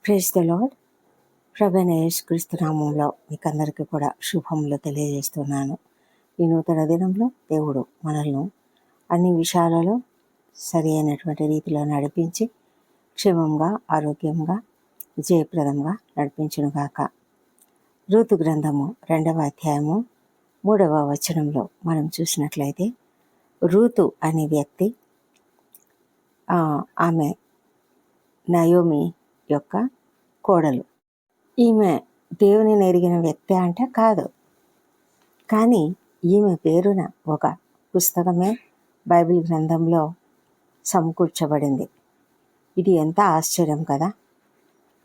Praise the lord. ప్రభువైన యేసుక్రీస్తు నామంలో మీకు అందరికీ కూడా శుభములు తెలియజేస్తున్నాను. ఈ నూతన దినంలో దేవుడు మనల్ని అన్ని విషయాలలో సరి అయినటువంటి రీతిలో నడిపించి క్షేమంగా, ఆరోగ్యంగా, జయప్రదంగా నడిపించునుగాక. రూతు గ్రంథము 2వ అధ్యాయము 3వ వచనంలో మనం చూసినట్లయితే, రూతు అనే వ్యక్తి ఆమె నయోమి యొక్క కోడలు. ఈమె దేవుని ఎరిగిన వ్యక్తి అంటే కాదు, కానీ ఈమె పేరున ఒక పుస్తకమే బైబిల్ గ్రంథంలో సమకూర్చబడింది. ఇది ఎంత ఆశ్చర్యం కదా.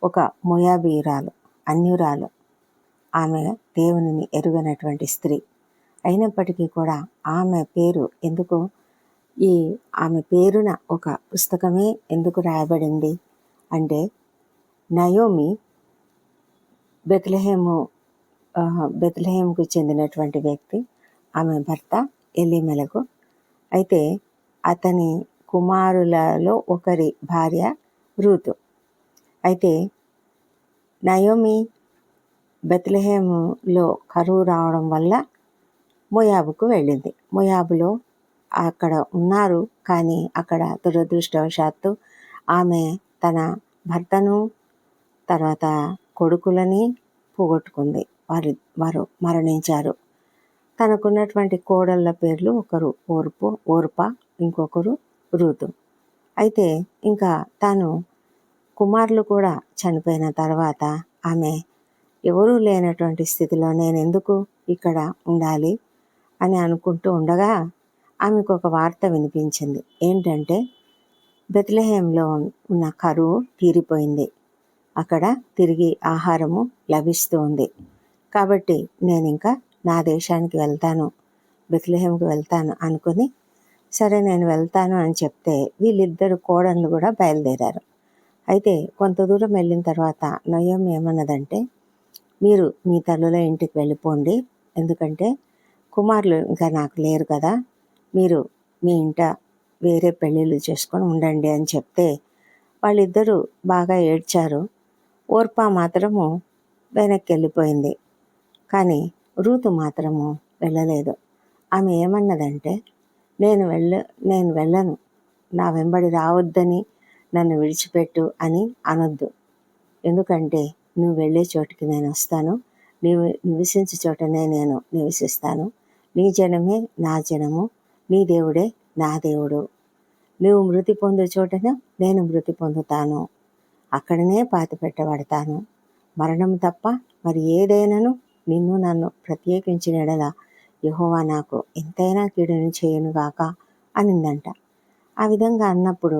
ఒక మోయాబీయురాలు, అన్యురాలు, ఆమె దేవునిని ఎరుగనటువంటి స్త్రీ అయినప్పటికీ కూడా ఆమె పేరు ఎందుకు, ఆమె పేరున ఒక పుస్తకమే ఎందుకు రాయబడింది అంటే, నయోమి బెత్లెహేముకు చెందినటువంటి వ్యక్తి. ఆమె భర్త ఎలీమెలకు. అయితే అతని కుమారులలో ఒకరి భార్య రూతు. అయితే నయోమి బెత్లెహేములో కరువు రావడం వల్ల మోయాబుకు వెళ్ళింది. మోయాబులో అక్కడ ఉన్నారు, కానీ అక్కడ దురదృష్టవశాత్తు ఆమె తన భర్తను తర్వాత కొడుకులని పోగొట్టుకుంది. వారు మరణించారు. తనకున్నటువంటి కోడళ్ళ పేర్లు ఒకరు ఓర్ప, ఇంకొకరు రూతు. అయితే ఇంకా తాను కుమారులు కూడా చనిపోయిన తర్వాత ఆమె ఎవరూ లేనటువంటి స్థితిలో నేను ఎందుకు ఇక్కడ ఉండాలి అని అనుకుంటూ ఉండగా ఆమెకు ఒక వార్త వినిపించింది. ఏంటంటే, బెత్లెహేంలో ఉన్న కరువు తీరిపోయింది, అక్కడ తిరిగి ఆహారము లభిస్తూ ఉంది. కాబట్టి నేను ఇంకా నా దేశానికి వెళ్తాను, బెత్లెహేంకి వెళ్తాను అనుకుని, సరే నేను వెళ్తాను అని చెప్తే వీళ్ళిద్దరు కోడళ్ళు కూడా బయలుదేరారు. అయితే కొంత దూరం వెళ్ళిన తర్వాత నయోమి ఏమన్నదంటే, మీరు మీ తల్లుల ఇంటికి వెళ్ళిపోండి, ఎందుకంటే కుమారులు ఇంకా నాకు లేరు కదా, మీరు మీ ఇంట వేరే పెళ్ళిళ్ళు చేసుకొని ఉండండి అని చెప్తే వాళ్ళిద్దరూ బాగా ఏడ్చారు. ఓర్పా మాత్రము వెనక్కి వెళ్ళిపోయింది, కానీ రూతు మాత్రము వెళ్ళలేదు. ఆమె ఏమన్నదంటే, నేను వెళ్ళను, నా వెంబడి రావద్దని నన్ను విడిచిపెట్టు అని అనొద్దు, ఎందుకంటే నువ్వు వెళ్ళే చోటికి నేను వస్తాను, నీవు నివసించే చోటనే నేను నివసిస్తాను, నీ జనమే నా జనము, నీ దేవుడే నా దేవుడు, నువ్వు మృతి పొందే చోటనే నేను మృతి పొందుతాను, అక్కడనే పాతి పెట్టబడతాను, మరణం తప్ప మరి ఏదైనాను నిన్ను నన్ను ప్రత్యేకించిన ఎడల యెహోవా నాకు ఎంతైనా కీడును చేయనుగాక అనిందంట. ఆ విధంగా అన్నప్పుడు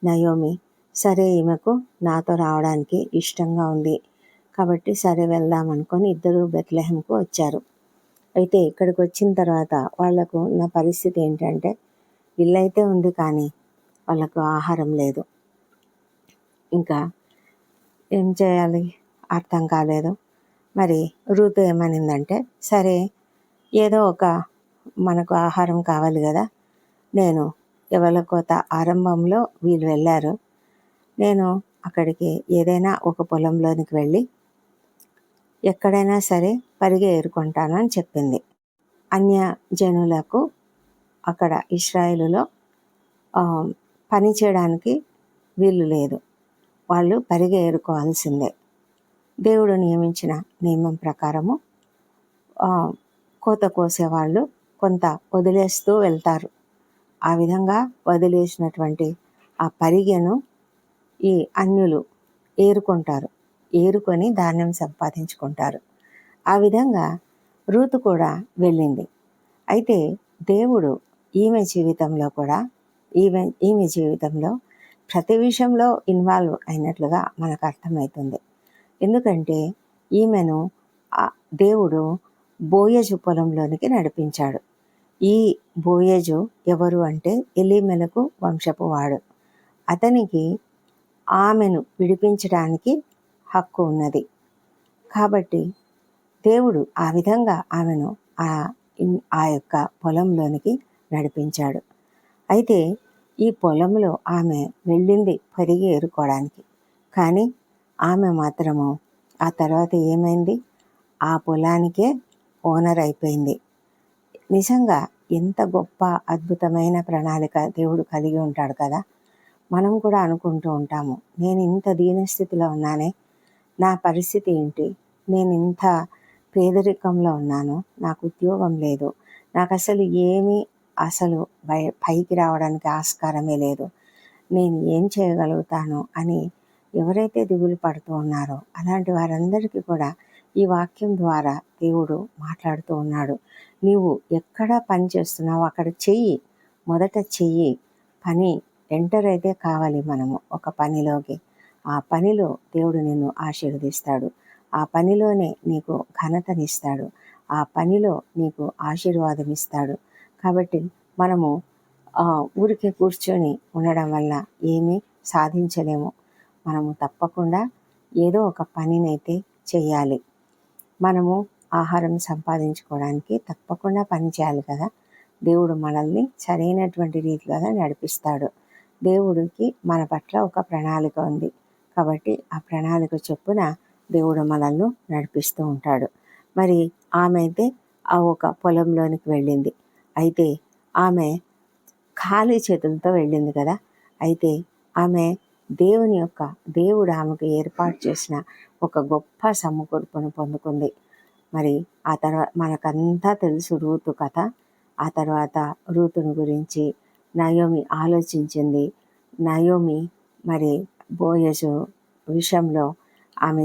నయోమి, సరే ఈమెకు నాతో రావడానికి ఇష్టంగా ఉంది కాబట్టి సరే వెళ్దాం అనుకొని ఇద్దరు బెత్లెహేంకు వచ్చారు. అయితే ఇక్కడికి వచ్చిన తర్వాత వాళ్లకు నా పరిస్థితి ఏంటంటే, ఇల్లు అయితే ఉంది కానీ వాళ్ళకు ఆహారం లేదు. ఇంకా ఏం చేయాలి అర్థం కాలేదు. మరి రూతు ఏమనిందంటే, సరే ఏదో ఒక మనకు ఆహారం కావాలి కదా, నేను యవలకోత ఆరంభంలో వీళ్ళు వెళ్ళారు, నేను అక్కడికి ఏదైనా ఒక పొలంలోనికి వెళ్ళి ఎక్కడైనా సరే పరిగె ఏరుకుంటాను అని చెప్పింది. అన్య జనులకు అక్కడ ఇశ్రాయేలులో పని చేయడానికి వీలు లేదు, వాళ్ళు పరిగె ఏరుకోవాల్సిందే. దేవుడు నియమించిన నియమం ప్రకారము కోత కోసేవాళ్ళు కొంత వదిలేస్తూ వెళ్తారు. ఆ విధంగా వదిలేసినటువంటి ఆ పరిగెను ఈ అన్యులు ఏరుకుంటారు, ఏరుకొని ధాన్యం సంపాదించుకుంటారు. ఆ విధంగా రూతు కూడా వెళ్ళింది. అయితే దేవుడు ఈమె జీవితంలో ప్రతి విషయంలో ఇన్వాల్వ్ అయినట్లుగా మనకు అర్థమవుతుంది. ఎందుకంటే ఈమెను దేవుడు బోయజు పొలంలోనికి నడిపించాడు. ఈ బోయజు ఎవరు అంటే ఎలీమెలకు వంశపు వాడు. అతనికి ఆమెను విడిపించడానికి హక్కు ఉన్నది. కాబట్టి దేవుడు ఆ విధంగా ఆమెను ఆ యొక్క పొలంలోనికి నడిపించాడు. అయితే ఈ పొలంలో ఆమె వెళ్ళింది పరిగి ఏరుకోవడానికి, కానీ ఆమె మాత్రము ఆ తర్వాత ఏమైంది, ఆ పొలానికే ఓనర్ అయిపోయింది. నిజంగా ఎంత గొప్ప అద్భుతమైన ప్రణాళిక దేవుడు కలిగి ఉంటాడు కదా. మనం కూడా అనుకుంటూ ఉంటాము, నేను ఇంత దీనస్థితిలో ఉన్నానే, నా పరిస్థితి ఏంటి, నేను ఇంత పేదరికంలో ఉన్నాను, నాకు ఉద్యోగం లేదు, నాకు అసలు ఏమీ అసలు పైకి రావడానికి ఆస్కారమే లేదు, నేను ఏం చేయగలుగుతాను అని ఎవరైతే దిగులు పడుతూ ఉన్నారో అలాంటి వారందరికీ కూడా ఈ వాక్యం ద్వారా దేవుడు మాట్లాడుతూ ఉన్నాడు. నీవు ఎక్కడ పని చేస్తున్నావో అక్కడ చెయ్యి, మొదట చెయ్యి. పని ఎంటర్ అయితే కావాలి మనము ఒక పనిలోకి. ఆ పనిలో దేవుడు నిన్ను ఆశీర్వదిస్తాడు. ఆ పనిలోనే నీకు ఘనతనిస్తాడు. ఆ పనిలో నీకు ఆశీర్వాదం ఇస్తాడు. కాబట్టి మనము ఊరికే కూర్చొని ఉండడం వల్ల ఏమీ సాధించలేము. మనము తప్పకుండా ఏదో ఒక పనినైతే చేయాలి. మనము ఆహారం సంపాదించుకోవడానికి తప్పకుండా పని చేయాలి కదా. దేవుడు మనల్ని సరైనటువంటి రీతిలో నడిపిస్తాడు. దేవుడికి మన పట్ల ఒక ప్రణాళిక ఉంది. కాబట్టి ఆ ప్రణాళిక చొప్పున దేవుడు మనల్ని నడిపిస్తూ ఉంటాడు. మరి ఆమె అయితే ఆ ఒక పొలంలోనికి వెళ్ళింది. అయితే ఆమె ఖాళీ చేతులతో వెళ్ళింది కదా. అయితే ఆమె దేవుడు ఆమెకు ఏర్పాటు చేసిన ఒక గొప్ప సమకూర్పును పొందుకుంది. మరి ఆ తర్వాత మనకంతా తెలుసు రూతు కథ. ఆ తర్వాత రూతుని గురించి నయోమి ఆలోచించింది. నయోమి మరి బోయజు విషయంలో ఆమె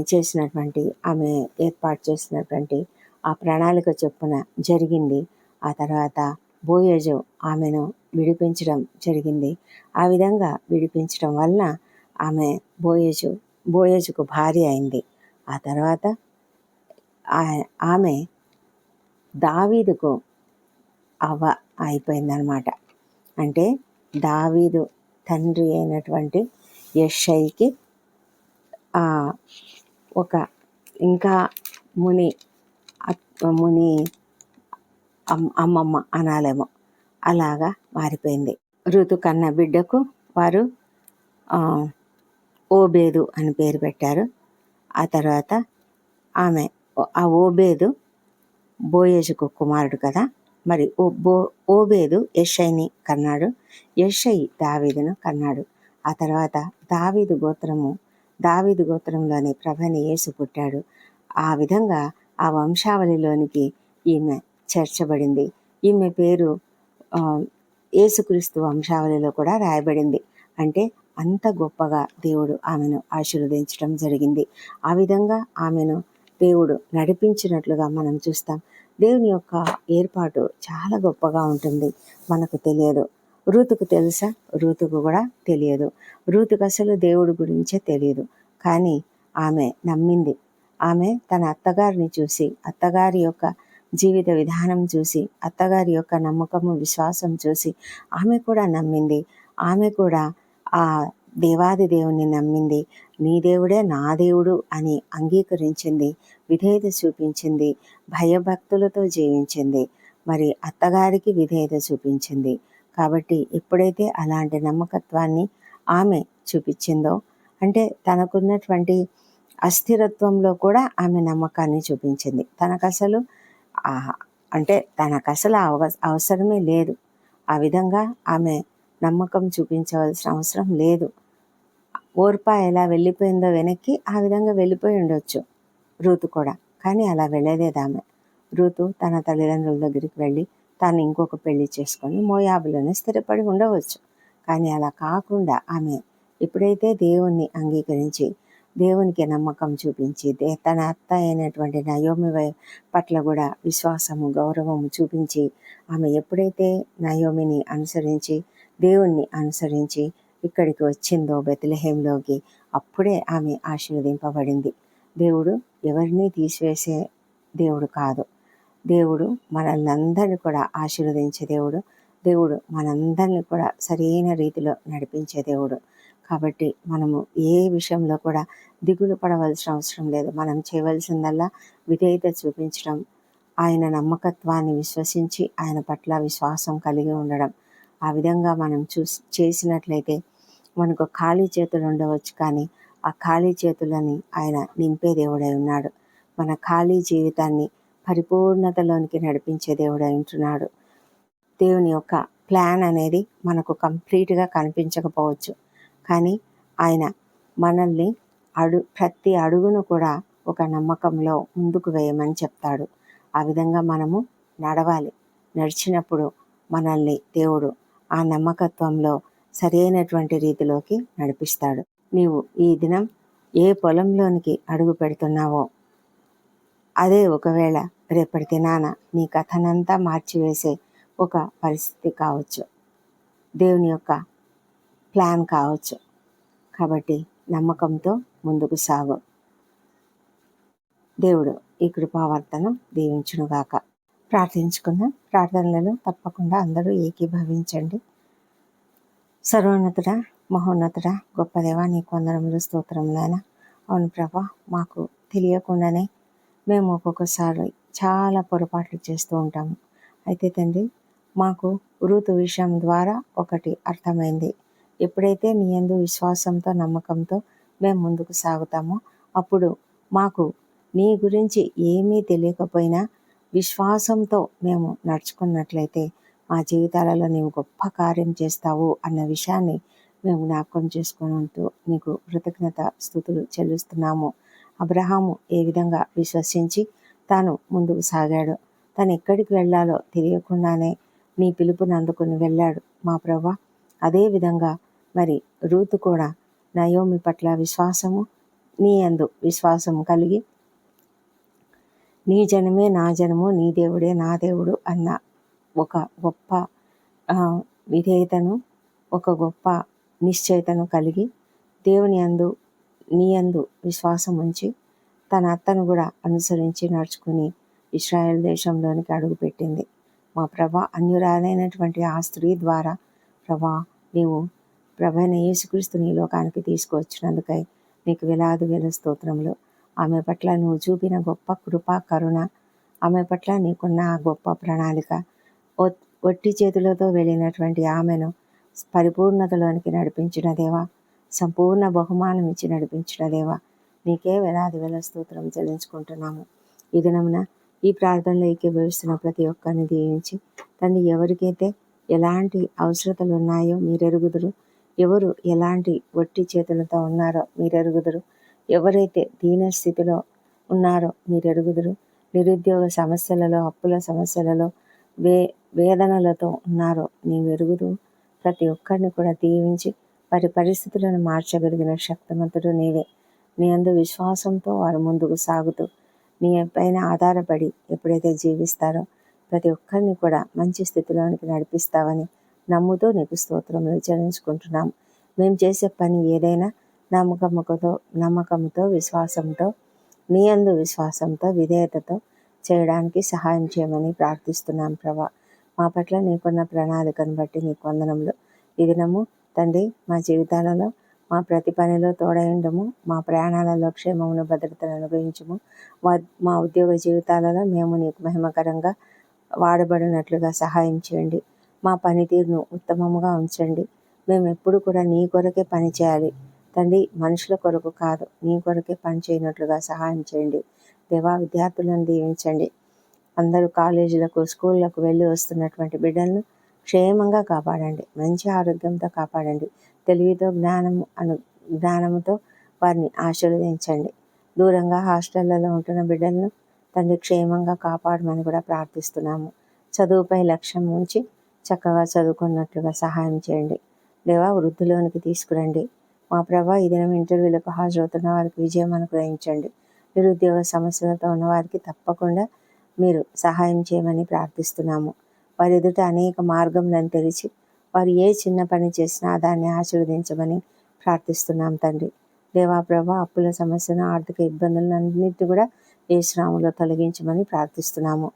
ఏర్పాటు చేసినటువంటి ఆ ప్రణాళిక చొప్పున జరిగింది. ఆ తర్వాత బోయజు ఆమెను విడిపించడం జరిగింది. ఆ విధంగా విడిపించడం వలన ఆమె బోయజుకు భార్య అయింది. ఆ తర్వాత ఆమె దావీదుకు అవ్వ అయిపోయిందనమాట. అంటే దావీదు తండ్రి అయినటువంటి యెషయికి ఒక ఇంకా ముని అమ్మమ్మ అనాలేమో, అలాగా మారిపోయింది. ఋతు కన్న బిడ్డకు వారు ఓబేదు అని పేరు పెట్టారు. ఆ తర్వాత ఆ ఓబేదు బోయజుకు కుమారుడు కదా. మరి ఓబేదు యెషయిని కన్నాడు. యెషయి దావీదును కన్నాడు. ఆ తర్వాత దావీదు గోత్రంలోని ప్రభువైన యేసు పుట్టాడు. ఆ విధంగా ఆ వంశావళిలోనికి ఈమె చేర్చబడింది. ఈమె పేరు యేసుక్రీస్తు వంశావళిలో కూడా రాయబడింది. అంటే అంత గొప్పగా దేవుడు ఆమెను ఆశీర్వదించడం జరిగింది. ఆ విధంగా ఆమెను దేవుడు నడిపించినట్లుగా మనం చూస్తాం. దేవుని యొక్క ఏర్పాటు చాలా గొప్పగా ఉంటుంది. మనకు తెలియదు. రూతుకు తెలుసా? రూతుకు కూడా తెలియదు. రూతుకు అసలు దేవుడి గురించే తెలియదు. కానీ ఆమె నమ్మింది. ఆమె తన అత్తగారిని చూసి, అత్తగారి యొక్క జీవిత విధానం చూసి, అత్తగారి యొక్క నమ్మకము విశ్వాసం చూసి ఆమె కూడా నమ్మింది. ఆమె కూడా ఆ దేవాది దేవుని నమ్మింది. నీ దేవుడే నా దేవుడు అని అంగీకరించింది, విధేయత చూపించింది, భయభక్తులతో జీవించింది. మరి అత్తగారికి విధేయత చూపించింది. కాబట్టి ఎప్పుడైతే అలాంటి నమ్మకత్వాన్ని ఆమె చూపించిందో, అంటే తనకున్నటువంటి అస్థిరత్వంలో కూడా ఆమె నమ్మకాన్ని చూపించింది. తనకసలు అవసరమే లేదు. ఆ విధంగా ఆమె నమ్మకం చూపించవలసిన అవసరం లేదు. ఓర్పా ఎలా వెళ్ళిపోయిందో వెనక్కి, ఆ విధంగా వెళ్ళిపోయి ఉండొచ్చు రూతు కూడా. కానీ అలా వెళ్ళలేదు ఆమె. రూతు తన తల్లిదండ్రుల దగ్గరికి వెళ్ళి తాను ఇంకొక పెళ్లి చేసుకొని మోయాబులోనే స్థిరపడి ఉండవచ్చు. కానీ అలా కాకుండా ఆమె ఎప్పుడైతే దేవుణ్ణి అంగీకరించి దేవునికి నమ్మకం చూపించి తన అత్త అయినటువంటి నయోమి పట్ల కూడా విశ్వాసము గౌరవము చూపించి ఆమె ఎప్పుడైతే నయోమిని అనుసరించి దేవుణ్ణి అనుసరించి ఇక్కడికి వచ్చిందో బెత్లెహేంలోకి, అప్పుడే ఆమె ఆశీర్వదింపబడింది. దేవుడు ఎవరిని తీసివేసే దేవుడు కాదు. దేవుడు మనల్ని అందరినీ కూడా ఆశీర్వదించే దేవుడు. దేవుడు మనందరినీ కూడా సరైన రీతిలో నడిపించే దేవుడు. కాబట్టి మనము ఏ విషయంలో కూడా దిగులు పడవలసిన అవసరం లేదు. మనం చేయవలసిందల్లా విధేయత చూపించడం, ఆయన నమ్మకత్వాన్ని విశ్వసించి ఆయన పట్ల విశ్వాసం కలిగి ఉండడం. ఆ విధంగా మనం చేసినట్లయితే మనకు ఖాళీ చేతులు ఉండవచ్చు, కానీ ఆ ఖాళీ చేతులని ఆయన నింపే దేవుడై ఉన్నాడు. మన ఖాళీ జీవితాన్ని పరిపూర్ణతలోనికి నడిపించే దేవుడై ఉంటున్నాడు. దేవుని యొక్క ప్లాన్ అనేది మనకు కంప్లీట్గా కనిపించకపోవచ్చు, కానీ ఆయన మనల్ని ప్రతి అడుగును కూడా ఒక నమ్మకంలో ముందుకు వేయమని చెప్తాడు. ఆ విధంగా మనము నడవాలి. నడిచినప్పుడు మనల్ని దేవుడు ఆ నమ్మకత్వంలో సరైనటువంటి రీతిలోకి నడిపిస్తాడు. నీవు ఈ దినం ఏ పొలంలోనికి అడుగు పెడుతున్నావో అదే ఒకవేళ రేపటి దినాన నీ కథనంతా మార్చివేసే ఒక పరిస్థితి కావచ్చు, దేవుని యొక్క ప్లాన్ కావచ్చు. కాబట్టి నమ్మకంతో ముందుకు సాగు. దేవుడు ఈ కృపావర్తనం దీవించునుగాక. ప్రార్థించుకుందాం. ప్రార్థనలలో తప్పకుండా అందరూ ఏకీభవించండి. సర్వోన్నతుడా, మహోన్నతుడా, గొప్ప దేవా, నీకు వందనములు, స్తోత్రములైనా. అవును ప్రభా, మాకు తెలియకుండానే మేము ఒక్కొక్కసారి చాలా పొరపాట్లు చేస్తూ ఉంటాము. అయితే తండ్రి, మాకు రూతు విషయం ద్వారా ఒకటి అర్థమైంది. ఎప్పుడైతే నీ యందు విశ్వాసంతో నమ్మకంతో మేము ముందుకు సాగుతామో అప్పుడు మాకు నీ గురించి ఏమీ తెలియకపోయినా విశ్వాసంతో మేము నడుచుకున్నట్లయితే మా జీవితాలలో నీవు గొప్ప కార్యం చేస్తావు అన్న విషయాన్ని మేము జ్ఞాపకం చేసుకుంటూ నీకు కృతజ్ఞత స్తుతులు చెల్లిస్తున్నాము. అబ్రహాము ఏ విధంగా విశ్వసించి తాను ముందుకు సాగాడు, తను ఎక్కడికి వెళ్ళాలో తెలియకుండానే నీ పిలుపుని అందుకుని వెళ్ళాడు మా ప్రభా. అదేవిధంగా మరి రూతు కూడా నయోమి పట్ల విశ్వాసము, నీ యందు విశ్వాసము కలిగి నీ జనమే నా జనము, నీ దేవుడే నా దేవుడు అన్న ఒక గొప్ప విధేయతను, ఒక గొప్ప నిశ్చయతను కలిగి దేవుని యందు నీ యందు విశ్వాసం ఉంచి తన అత్తను కూడా అనుసరించి నడుచుకుని ఇశ్రాయేల్ దేశంలోనికి అడుగుపెట్టింది మా ప్రభా. అన్యురాలైనటువంటి ఆ స్త్రీ ద్వారా ప్రభా, నీవు ప్రభైన యేసుక్రీస్తు నీ లోకానికి తీసుకువచ్చినందుకై నీకు వేలాది వేల స్తోత్రములు. ఆమె పట్ల నువ్వు చూపిన గొప్ప కృపా కరుణ, ఆమె పట్ల నీకున్న ఆ గొప్ప ప్రణాళిక, ఒట్టి చేతులతో వెళ్ళినటువంటి ఆమెను పరిపూర్ణతలోనికి నడిపించిన దేవా, సంపూర్ణ బహుమానం ఇచ్చి నడిపించిన దేవా, నీకే వేలాది వేల స్తోత్రం చెల్లించుకుంటున్నాము. ఈ దినమున ఈ ప్రార్థనలో ఏకీభవిస్తున్న ప్రతి ఒక్కరిని దీవించి తండ్రి, ఎవరికైతే ఎలాంటి అవసరతలు ఉన్నాయో మీరెరుగుదురు, ఎవరు ఎలాంటి ఒట్టి చేతులతో ఉన్నారో మీరెరుగుదురు, ఎవరైతే దీన స్థితిలో ఉన్నారో మీరెరుగుదురు, నిరుద్యోగ సమస్యలలో, అప్పుల సమస్యలలో, వేదనలతో ఉన్నారో నీవెరుగుదు. ప్రతి ఒక్కరిని కూడా దీవించి వారి పరిస్థితులను మార్చగలిగిన శక్తిమంతుడు నీవే. నీ అందు విశ్వాసంతో వారు ముందుకు సాగుతూ నీ పైన ఆధారపడి ఎప్పుడైతే జీవిస్తారో ప్రతి ఒక్కరిని కూడా మంచి స్థితిలోనికి నడిపిస్తావని నమ్ముతూ నీకు స్తోత్రములు చెల్లించుకుంటున్నాం. మేము చేసే పని ఏదైనా నమ్మకంతో విశ్వాసంతో నీ యందు విశ్వాసంతో విధేయతతో చేయడానికి సహాయం చేయమని ప్రార్థిస్తున్నాం ప్రభా. మా పట్ల నీకున్న ప్రణాళికను బట్టి నీకు వందనములు. ఈ దినము తండ్రి, మా జీవితాలలో మా ప్రతి పనిలో తోడైండము, మా ప్రయాణాలలో క్షేమమును భద్రతను అనుగ్రహించము. మా ఉద్యోగ జీవితాలలో మేము నీకు మహిమకరంగా వాడబడినట్లుగా సహాయం చేయండి. మా పనితీరును ఉత్తమముగా ఉంచండి. మేము ఎప్పుడు కూడా నీ కొరకే పని చేయాలి తండ్రి, మనుషుల కొరకు కాదు, నీ కొరకే పని చేయనట్లుగా సహాయం చేయండి దేవా. విద్యార్థులను దీవించండి. అందరూ కాలేజీలకు, స్కూళ్ళకు వెళ్ళి వస్తున్నటువంటి బిడ్డలను క్షేమంగా కాపాడండి, మంచి ఆరోగ్యంతో కాపాడండి. తెలివితో జ్ఞానముతో వారిని ఆశీర్వదించండి. దూరంగా హాస్టళ్లలో ఉంటున్న బిడ్డలను తండ్రి క్షేమంగా కాపాడమని కూడా ప్రార్థిస్తున్నాము. చదువుపై లక్ష్యం ఉంచి చక్కగా చదువుకున్నట్లుగా సహాయం చేయండి దేవా. వృద్ధిలోనికి తీసుకురండి మా ప్రభా. ఈ దినం ఇంటర్వ్యూలకు హాజరవుతున్న వారికి విజయం అనుగ్రహించండి. నిరుద్యోగ సమస్యలతో ఉన్న వారికి తప్పకుండా మీరు సహాయం చేయమని ప్రార్థిస్తున్నాము. వారి ఎదుట అనేక మార్గములను తెరిచి వారు ఏ చిన్న పని చేసినా దాన్ని ఆశీర్వదించమని ప్రార్థిస్తున్నాం తండ్రి దేవా. ప్రభా, అప్పుల సమస్యను, ఆర్థిక ఇబ్బందులన్నింటినీ కూడా యేసునామములో తొలగించమని ప్రార్థిస్తున్నాము.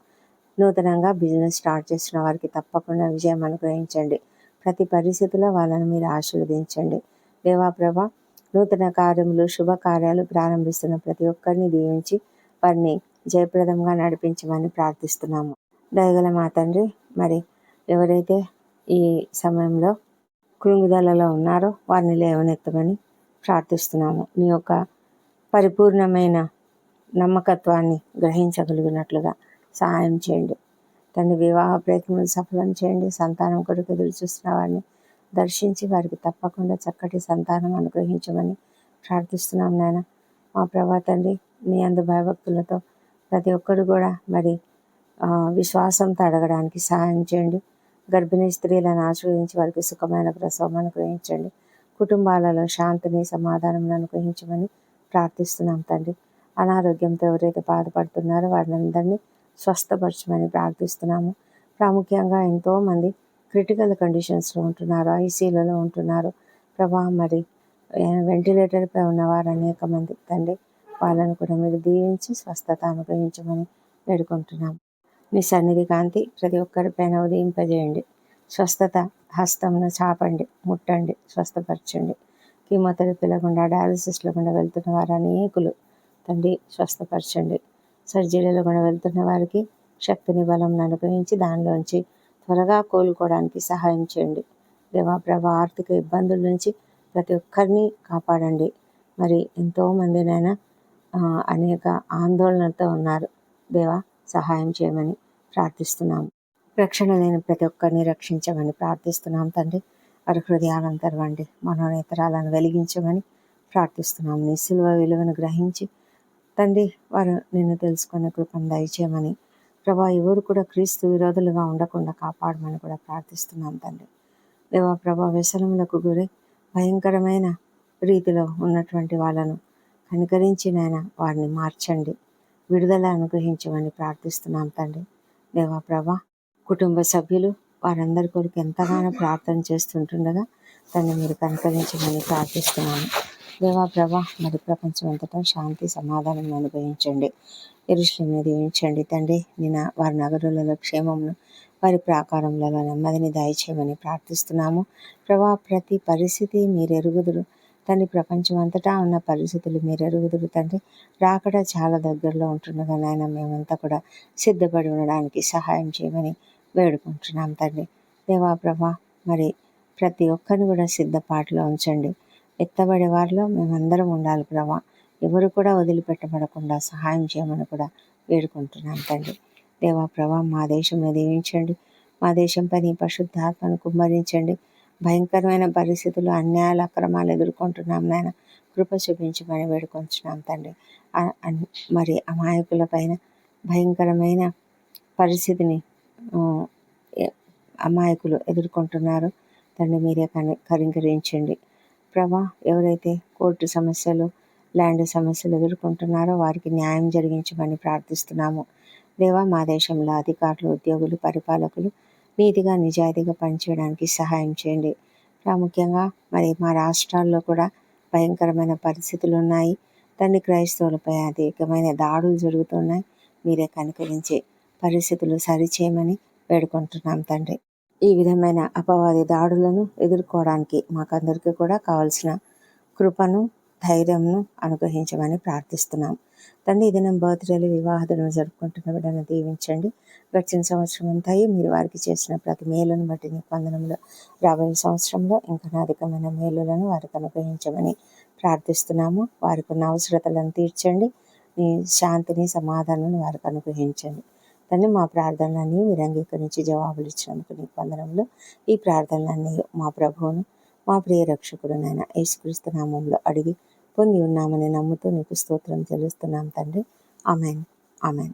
నూతనంగా బిజినెస్ స్టార్ట్ చేసిన వారికి తప్పకుండా విజయం అనుగ్రహించండి. ప్రతి పరిస్థితిలో వాళ్ళని మీరు ఆశీర్వదించండి దేవా. ప్రభా, నూతన కార్యములు, శుభకార్యాలు ప్రారంభిస్తున్న ప్రతి ఒక్కరిని దీవించి వారిని జయప్రదంగా నడిపించమని ప్రార్థిస్తున్నాము. దయగల మా తండ్రి, మరి ఎవరైతే ఈ సమయంలో కృంగుదలలో ఉన్నారో వారిని లేవనెత్తమని, ప్రార్థిస్తున్నాము. నీ యొక్క పరిపూర్ణమైన నమ్మకత్వాన్ని గ్రహించగలిగినట్లుగా సహాయం చేయండి తండ్రి. వివాహ ప్రయత్నం సఫలం చేయండి. సంతానం కొరకు ఎదురు చూస్తున్న వారిని దర్శించి వారికి తప్పకుండా చక్కటి సంతానం అనుగ్రహించమని ప్రార్థిస్తున్నాం నాయన. మా ప్రభా తండ్రి, నీ అందు భయభక్తులతో ప్రతి ఒక్కరు కూడా మరి విశ్వాసంతో అడగడానికి సహాయం చేయండి. గర్భిణీ స్త్రీలను ఆశ్రయించి వారికి సుఖమైన ప్రసవం అనుగ్రహించండి. కుటుంబాలలో శాంతిని సమాధానం అనుగ్రహించమని ప్రార్థిస్తున్నాం తండ్రి. అనారోగ్యంతో ఎవరైతే బాధపడుతున్నారో వారిని స్వస్థపరచమని ప్రార్థిస్తున్నాము. ప్రాముఖ్యంగా ఎంతోమంది క్రిటికల్ కండిషన్స్లో ఉంటున్నారు, ఐసీలలో ఉంటున్నారు ప్రభా. మరి వెంటిలేటర్పై ఉన్నవారు అనేక మంది తండ్రి, వాళ్ళను కూడా మీరు దీవించి స్వస్థత అనుగ్రహించమని వేడుకుంటున్నాం. మీ సన్నిధి కాంతి ప్రతి ఒక్కరిపైన ఉదయింపజేయండి. స్వస్థత హస్తంను చాపండి, ముట్టండి, స్వస్థపరచండి. కీమోథెరపీల గుండా డయాలసిస్ల గుండా వెళ్తున్న వారు అనేకులు తండ్రి స్వస్థపరచండి. సర్జరీల గుండా వెళ్తున్న వారికి శక్తిని బలం అనుగ్రహించి దానిలోంచి త్వరగా కోలుకోవడానికి సహాయం చేయండి. దేవా ప్రభా, ఆర్థిక ఇబ్బందుల నుంచి ప్రతి ఒక్కరిని కాపాడండి. మరి ఎంతోమందినైనా అనేక ఆందోళనలతో ఉన్నారు. దేవా సహాయం చేయమని ప్రార్థిస్తున్నాము. రక్షణ లేని ప్రతి ఒక్కరిని రక్షించమని ప్రార్థిస్తున్నాం తండ్రి. వారి హృదయాలను తెరవండి, మనోనేతరాలను వెలిగించమని ప్రార్థిస్తున్నాం. నీ సిలువ విలువను గ్రహించి తండ్రి వారు నిన్ను తెలుసుకునే కృపను దయచేయమని ప్రభా, ఎవరు కూడా క్రీస్తు విరోధులుగా ఉండకుండా కాపాడమని కూడా ప్రార్థిస్తున్నాం తండ్రి. దేవా ప్రభా, వ్యసనములకు గురై భయంకరమైన రీతిలో ఉన్నటువంటి వాళ్ళను కనికరించి నాయన వారిని మార్చండి, విడుదల అనుగ్రహించమని ప్రార్థిస్తున్నాం తండ్రి. దేవా ప్రభా, కుటుంబ సభ్యులు వారందరి కొరకు ఎంతగానో ప్రార్థన చేస్తుంటుండగా తండ్రి మీరు కనికరించమని ప్రార్థిస్తున్నాను. దేవా ప్రభా, మరి ప్రపంచం అంతటా శాంతి సమాధానం అనుగ్రహించండి. యెరూషలేమును దీవించండి తండ్రి. వారి నగరులలో క్షేమమును, వారి ప్రాకారములలో నెమ్మదిని దయచేయమని ప్రార్థిస్తున్నాము. ప్రభా, ప్రతి పరిస్థితి మీరు ఎరుగుదురు తండ్రి. ప్రపంచం అంతటా ఉన్న పరిస్థితులు మీరు ఎరుగుదురు తండ్రి. రాకడ చాలా దగ్గరలో ఉంటుండగా నాయన మేమంతా కూడా సిద్ధపడి ఉండడానికి సహాయం చేయమని వేడుకుంటున్నాం తండ్రి. దేవా ప్రభా, మరి ప్రతి ఒక్కరిని కూడా సిద్ధపాటులో ఉంచండి. ఎత్తబడే వారిలో మేమందరం ఉండాలి ప్రభా. ఎవరు కూడా వదిలిపెట్టబడకుండా సహాయం చేయమని కూడా వేడుకుంటున్నాం తండ్రి. దేవా ప్రభా, మా దేశంలో దీవించండి. మా దేశంపై నీ పరిశుద్ధాత్మను కుమ్మరించండి. భయంకరమైన పరిస్థితులు, అన్యాయాలు, అక్రమాలు ఎదుర్కొంటున్నాం నాయన. కృప చూపించమని వేడుకొంచున్నాం తండ్రి. మరి అమాయకుల పైన భయంకరమైన పరిస్థితిని అమాయకులు ఎదుర్కొంటున్నారు తండ్రి. మీరే కనికరించండి ప్రభా. ఎవరైతే కోర్టు సమస్యలు, ల్యాండ్ సమస్యలు ఎదుర్కొంటున్నారో వారికి న్యాయం జరిగించమని ప్రార్థిస్తున్నాము. దేవా, మా దేశంలో అధికారులు, ఉద్యోగులు, పరిపాలకులు నీతిగా నిజాయితీగా పనిచేయడానికి సహాయం చేయండి. ప్రాముఖ్యంగా మరి మా రాష్ట్రాల్లో కూడా భయంకరమైన పరిస్థితులు ఉన్నాయి తండ్రి. క్రైస్తవులపై అధికమైన దాడులు జరుగుతున్నాయి. మీరే కనికరించి పరిస్థితులు సరిచేయమని వేడుకుంటున్నాం తండ్రి. ఈ విధమైన అపవాది దాడులను ఎదుర్కోవడానికి మాకందరికీ కూడా కావాల్సిన కృపను, ధైర్యంను అనుగ్రహించమని ప్రార్థిస్తున్నాం తండ్రి. ఈ దినం బర్త్డేలు, వివాహ దినం జరుపుకుంటున్న బిడ్డను దీవించండి. గడిచిన సంవత్సరం అంతా మీరు వారికి చేసిన ప్రతి మేలును బట్టి నీ వందనములు. రాబోయే సంవత్సరంలో ఇంకా అధికమైన మేలులను వారికి అనుగ్రహించమని ప్రార్థిస్తున్నాము. వారికి ఉన్న అవసరతలను తీర్చండి. నీ శాంతిని, సమాధానాన్ని వారికి అనుగ్రహించండి తండ్రి. మా ప్రార్థనలన్నీ మీరు అంగీకరించి జవాబులు ఇచ్చినందుకు నీకు వందనములు. ఈ ప్రార్థనలన్నీ మా ప్రభువును, మా ప్రియ రక్షకుడునైన యేసుక్రీస్తు నామంలో అడిగి పొంది ఉన్నామని నమ్ముతూ నీకు స్తోత్రం చెల్లిస్తున్నాం తండ్రి. Amen, amen.